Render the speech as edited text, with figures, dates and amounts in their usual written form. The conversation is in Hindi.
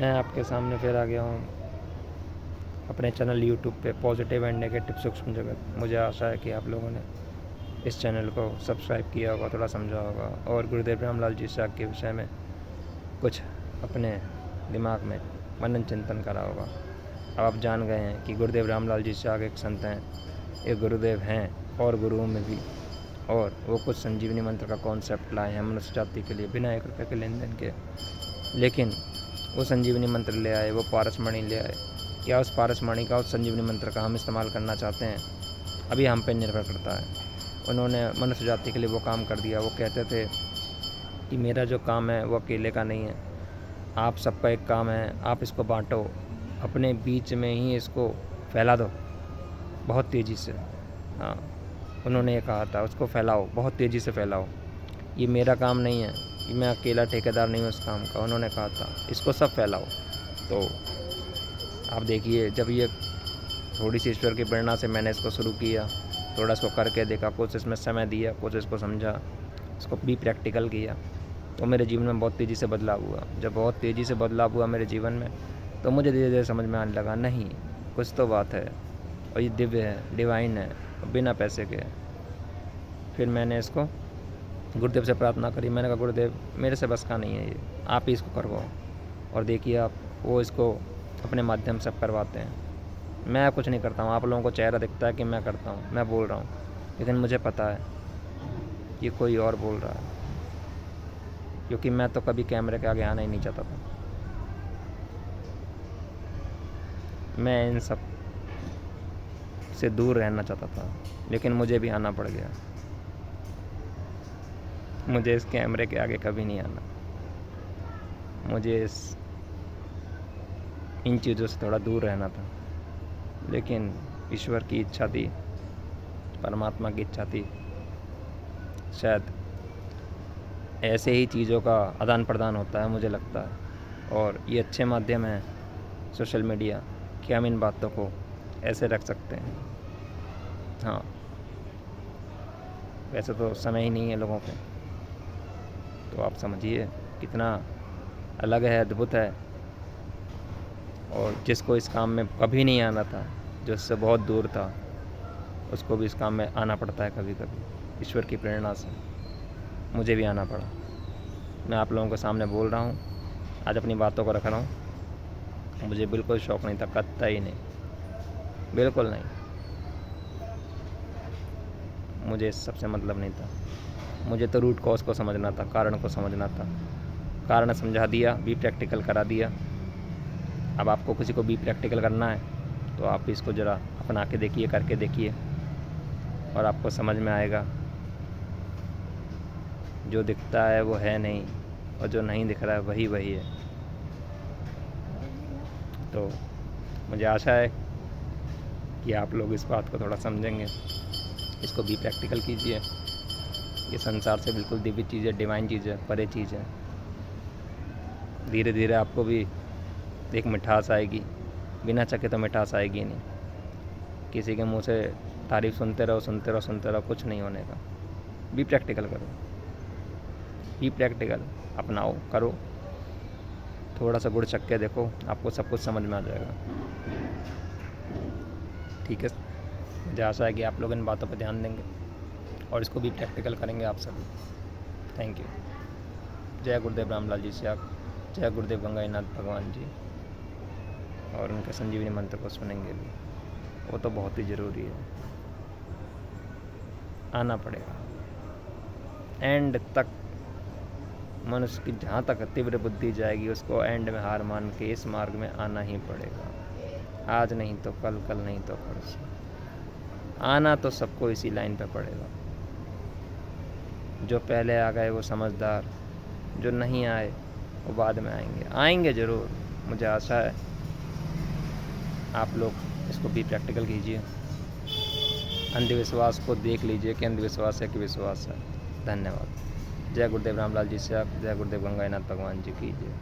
मैं आपके सामने फिर आ गया हूँ अपने चैनल यूट्यूब पे पॉजिटिव एंड नेगेटिव सूक्ष्म जगत। मुझे आशा है कि आप लोगों ने इस चैनल को सब्सक्राइब किया होगा, थोड़ा समझा होगा और गुरुदेव रामलाल जी साहब के विषय में कुछ अपने दिमाग में मनन चिंतन करा होगा। अब आप जान गए हैं कि गुरुदेव रामलाल जी साहब एक संत हैं, एक गुरुदेव हैं और गुरुओं में भी, और वो कुछ संजीवनी मंत्र का कॉन्सेप्ट लाए हैं मनुष्य जाति के लिए बिना 1 रुपये के लेन देन के। लेकिन वो संजीवनी मंत्र ले आए, वो पारसमणि ले आए। क्या उस पारसमणि का, उस संजीवनी मंत्र का हम इस्तेमाल करना चाहते हैं? अभी हम पे निर्भर करता है। उन्होंने मनुष्य जाति के लिए वो काम कर दिया। वो कहते थे कि मेरा जो काम है वो अकेले का नहीं है, आप सबका एक काम है, आप इसको बांटो, अपने बीच में ही इसको फैला दो बहुत तेज़ी से। हाँ, उन्होंने ये कहा था, उसको फैलाओ, बहुत तेज़ी से फैलाओ, ये मेरा काम नहीं है, कि मैं अकेला ठेकेदार नहीं हूँ इस काम का। उन्होंने कहा था इसको सब फैलाओ। तो आप देखिए, जब ये थोड़ी सी ईश्वर की प्रेरणा से मैंने इसको शुरू किया, थोड़ा इसको करके देखा, कुछ इसमें समय दिया, कुछ इसको समझा, इसको भी प्रैक्टिकल किया, तो मेरे जीवन में बहुत तेज़ी से बदलाव हुआ। जब बहुत तेज़ी से बदलाव हुआ मेरे जीवन में, तो मुझे धीरे धीरे समझ में आने लगा, नहीं कुछ तो बात है और ये दिव्य है, डिवाइन है, बिना पैसे के। फिर मैंने इसको गुरुदेव से प्रार्थना करी। मैंने कहा गुरुदेव मेरे से बस का नहीं है ये, आप ही इसको करवाओ। और देखिए आप, वो इसको अपने माध्यम से करवाते हैं। मैं कुछ नहीं करता हूँ, आप लोगों को चेहरा दिखता है कि मैं करता हूँ, मैं बोल रहा हूँ, लेकिन मुझे पता है ये कोई और बोल रहा है, क्योंकि मैं तो कभी कैमरे के आगे आना ही नहीं चाहता था। मैं इन सब से दूर रहना चाहता था, लेकिन मुझे भी आना पड़ गया। मुझे इस कैमरे के आगे कभी नहीं आना, मुझे इन चीज़ों से थोड़ा दूर रहना था। लेकिन ईश्वर की इच्छा थी, परमात्मा की इच्छा थी, शायद ऐसे ही चीज़ों का आदान प्रदान होता है मुझे लगता है। और ये अच्छे माध्यम है सोशल मीडिया कि हम इन बातों को ऐसे रख सकते हैं। हाँ, वैसे तो समय ही नहीं है लोगों पे, तो आप समझिए कितना अलग है, अद्भुत है। और जिसको इस काम में कभी नहीं आना था, जो इससे बहुत दूर था, उसको भी इस काम में आना पड़ता है कभी कभी। ईश्वर की प्रेरणा से मुझे भी आना पड़ा। मैं आप लोगों के सामने बोल रहा हूँ, आज अपनी बातों को रख रहा हूँ। मुझे बिल्कुल शौक़ नहीं था, कतई नहीं, बिल्कुल नहीं। मुझे इस सबसे मतलब नहीं था। मुझे तो रूट कॉज को समझना था, कारण को समझना था। कारण समझा दिया, भी प्रैक्टिकल करा दिया। अब आपको किसी को भी प्रैक्टिकल करना है तो आप इसको ज़रा अपना के देखिए, करके देखिए, और आपको समझ में आएगा जो दिखता है वो है नहीं, और जो नहीं दिख रहा है वही वही है। तो मुझे आशा है कि आप लोग इस बात को थोड़ा समझेंगे, इसको भी प्रैक्टिकल कीजिए। ये संसार से बिल्कुल दिव्य चीज़ है, डिवाइन चीज़ है, परे चीज़ है। धीरे धीरे आपको भी एक मिठास आएगी, बिना चखे तो मिठास आएगी नहीं। किसी के मुंह से तारीफ़ सुनते रहो, सुनते रहो, सुनते रहो, कुछ नहीं होने का। भी प्रैक्टिकल करो, भी प्रैक्टिकल अपनाओ, करो, थोड़ा सा गुड़ चख के देखो, आपको सब कुछ समझ में आ जाएगा। ठीक है, मुझे आशा है कि आप लोग इन बातों पर ध्यान देंगे और इसको भी प्रैक्टिकल करेंगे आप सभी। Thank you. जय गुरुदेव रामलाल जी साहब, जय गुरुदेव गंगाईनाथ भगवान जी। और उनके संजीवनी मंत्र को सुनेंगे भी, वो तो बहुत ही ज़रूरी है, आना पड़ेगा। एंड तक मनुष्य की जहाँ तक तीव्र बुद्धि जाएगी, उसको एंड में हार मान के इस मार्ग में आना ही पड़ेगा। आज नहीं तो कल, कल नहीं तो परसों, आना तो सबको इसी लाइन पे पड़ेगा। जो पहले आ गए वो समझदार, जो नहीं आए वो बाद में आएंगे, आएंगे ज़रूर। मुझे आशा है आप लोग इसको भी प्रैक्टिकल कीजिए। अंधविश्वास को देख लीजिए कि अंधविश्वास है कि विश्वास है। धन्यवाद। जय गुरुदेव रामलाल जी साहब, जय गुरुदेव गंगाईनाथ भगवान जी की जय।